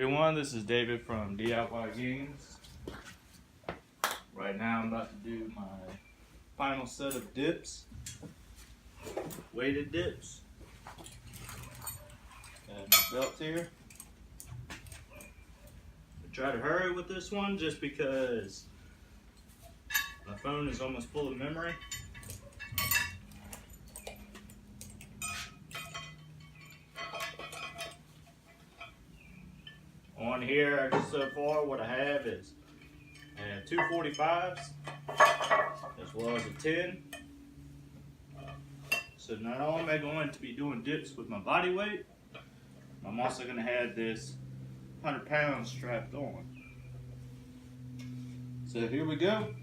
Everyone, this is David from DIY Games. Right now I'm about to do my final set of dips, weighted dips. Got my belt here. I try to hurry with this one just because my phone is almost full of memory. On here so far what I have is two 45s as well as a 10. So not only am I going to be doing dips with my body weight, I'm also going to have this 100 pounds strapped on. So here we go.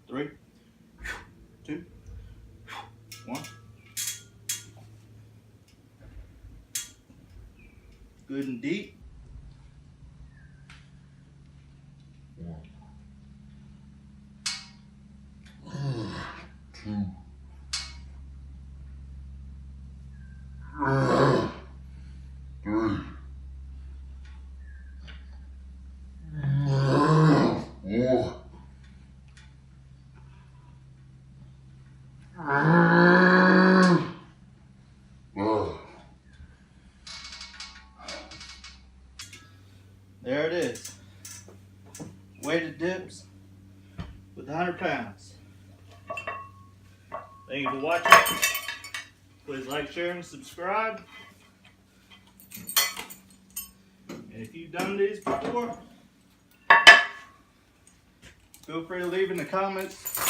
Three, two, one. Good and deep. Two. Three. Four. There it is. Weighted dips with 100 pounds. Thank you for watching. Please like, share, and subscribe. And if you've done these before, feel free to leave in the comments